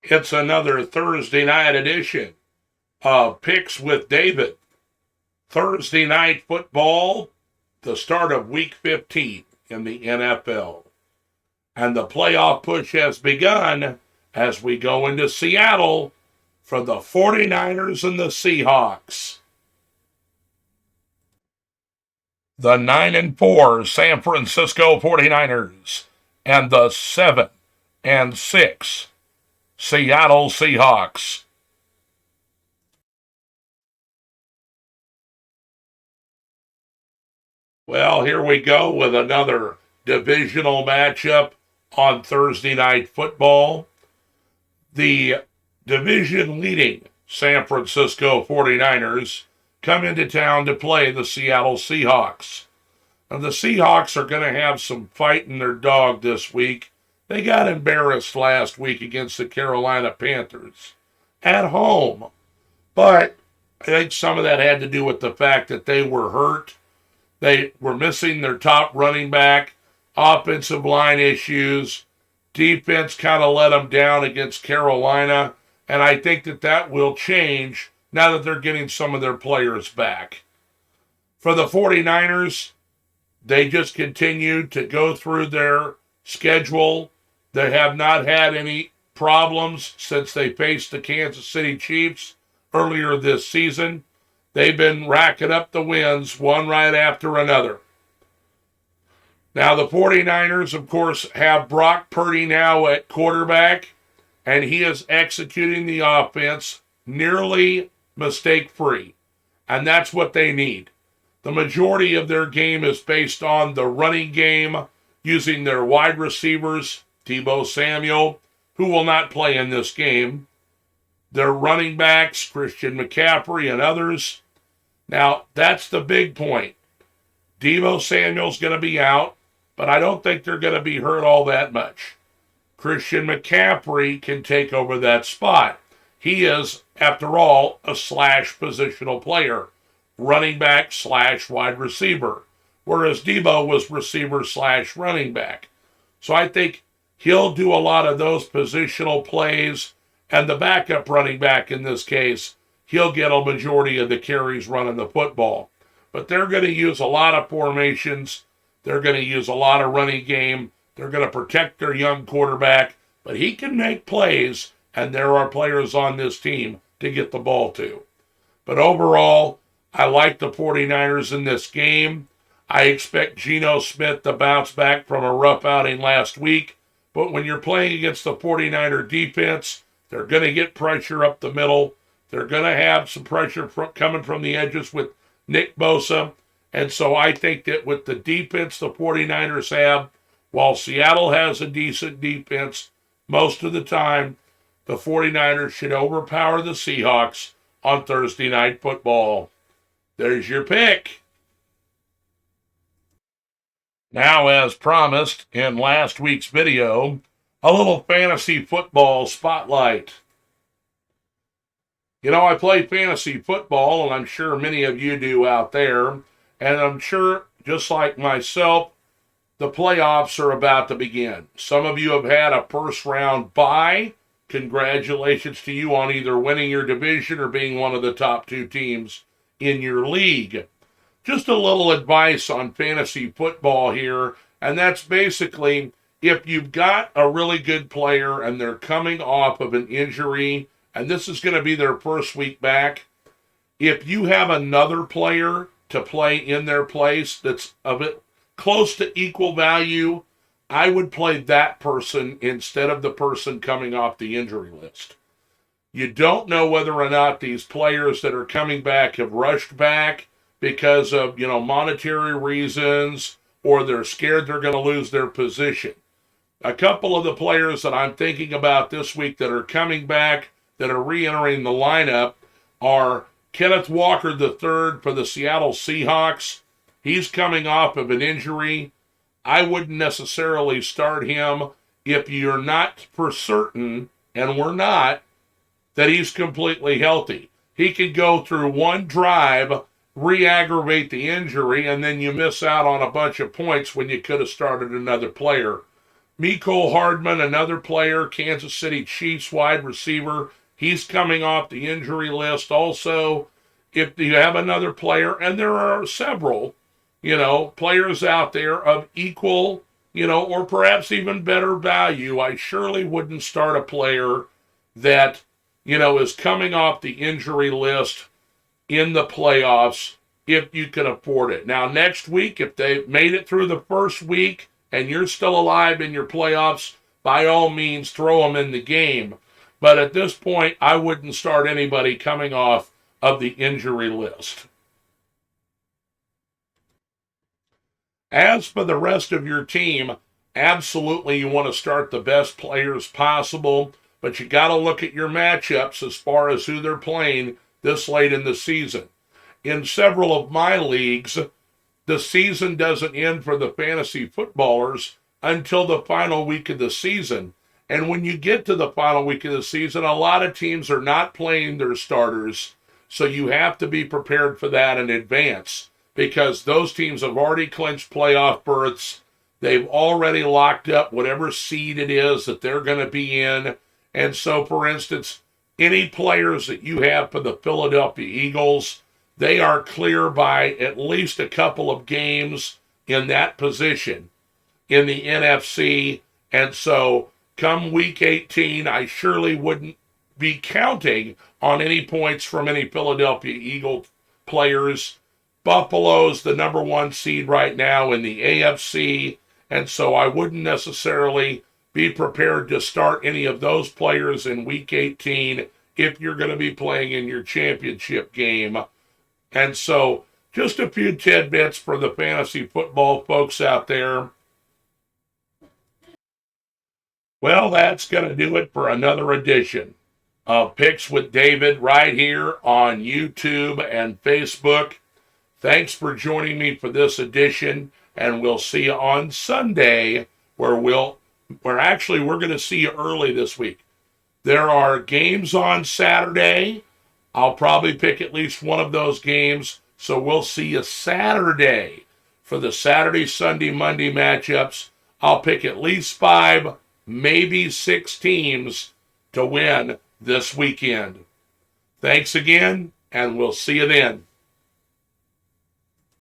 It's another Thursday night edition of Picks with David. Thursday night football, the start of week 15 in the NFL. And the playoff push has begun as we go into Seattle for the 49ers and the Seahawks. The 9-4 San Francisco 49ers and the 7-6 Seattle Seahawks. Well, here we go with another divisional matchup on Thursday night football. The division-leading San Francisco 49ers come into town to play the Seattle Seahawks. And the Seahawks are going to have some fight in their dog this week. They got embarrassed last week against the Carolina Panthers at home. But I think some of that had to do with the fact that they were hurt. They were missing their top running back, offensive line issues. Defense kind of let them down against Carolina. And I think that will change now that they're getting some of their players back. For the 49ers, they just continue to go through their schedule. They have not had any problems since they faced the Kansas City Chiefs earlier this season. They've been racking up the wins one right after another. Now, the 49ers, of course, have Brock Purdy now at quarterback, and he is executing the offense nearly mistake-free. And that's what they need. The majority of their game is based on the running game, using their wide receivers, Deebo Samuel, who will not play in this game, their running backs, Christian McCaffrey and others. Now, that's the big point. Deebo Samuel's going to be out, but I don't think they're going to be hurt all that much. Christian McCaffrey can take over that spot. He is, after all, a slash positional player, running back slash wide receiver, whereas Deebo was receiver slash running back. So I think he'll do a lot of those positional plays, and the backup running back in this case, he'll get a majority of the carries running the football. But they're going to use a lot of formations. They're going to use a lot of running game. They're going to protect their young quarterback, but he can make plays, and there are players on this team to get the ball to. But overall, I like the 49ers in this game. I expect Geno Smith to bounce back from a rough outing last week, but when you're playing against the 49er defense, they're going to get pressure up the middle. They're going to have some pressure coming from the edges with Nick Bosa. And so I think that with the defense the 49ers have, while Seattle has a decent defense, most of the time, the 49ers should overpower the Seahawks on Thursday night football. There's your pick. Now, as promised in last week's video, a little fantasy football spotlight. You know, I play fantasy football, and I'm sure many of you do out there, and I'm sure, just like myself, the playoffs are about to begin. Some of you have had a first-round bye. Congratulations to you on either winning your division or being one of the top two teams in your league. Just a little advice on fantasy football here, and that's basically if you've got a really good player and they're coming off of an injury, and this is going to be their first week back, if you have another player to play in their place that's of it close to equal value, I would play that person instead of the person coming off the injury list. You don't know whether or not these players that are coming back have rushed back because of, monetary reasons, or they're scared they're going to lose their position. A couple of the players that I'm thinking about this week that are coming back, that are re-entering the lineup, are Kenneth Walker III for the Seattle Seahawks. He's coming off of an injury. I wouldn't necessarily start him if you're not for certain, and we're not, that he's completely healthy. He could go through one drive, re-aggravate the injury, and then you miss out on a bunch of points when you could have started another player. Mecole Hardman, another player, Kansas City Chiefs wide receiver. He's coming off the injury list. Also, if you have another player, and there are several, players out there of equal, or perhaps even better value, I surely wouldn't start a player that, is coming off the injury list in the playoffs if you can afford it. Now, next week, if they made it through the first week and you're still alive in your playoffs, by all means, throw them in the game. But at this point, I wouldn't start anybody coming off of the injury list. As for the rest of your team, absolutely you want to start the best players possible, but you got to look at your matchups as far as who they're playing this late in the season. In several of my leagues, the season doesn't end for the fantasy footballers until the final week of the season. And when you get to the final week of the season, a lot of teams are not playing their starters. So you have to be prepared for that in advance because those teams have already clinched playoff berths. They've already locked up whatever seed it is that they're going to be in. And so, for instance, any players that you have for the Philadelphia Eagles, they are clear by at least a couple of games in that position in the NFC. And so come week 18, I surely wouldn't be counting on any points from any Philadelphia Eagle players. Buffalo's the number one seed right now in the AFC. And so I wouldn't necessarily be prepared to start any of those players in week 18 if you're going to be playing in your championship game. And so, just a few tidbits for the fantasy football folks out there. Well, that's going to do it for another edition of Picks with David right here on YouTube and Facebook. Thanks for joining me for this edition, and we'll see you on Sunday, where we're going to see you early this week. There are games on Saturday. I'll probably pick at least one of those games, so we'll see you Saturday for the Saturday, Sunday, Monday matchups. I'll pick at least 5, maybe 6 teams to win this weekend. Thanks again, and we'll see you then.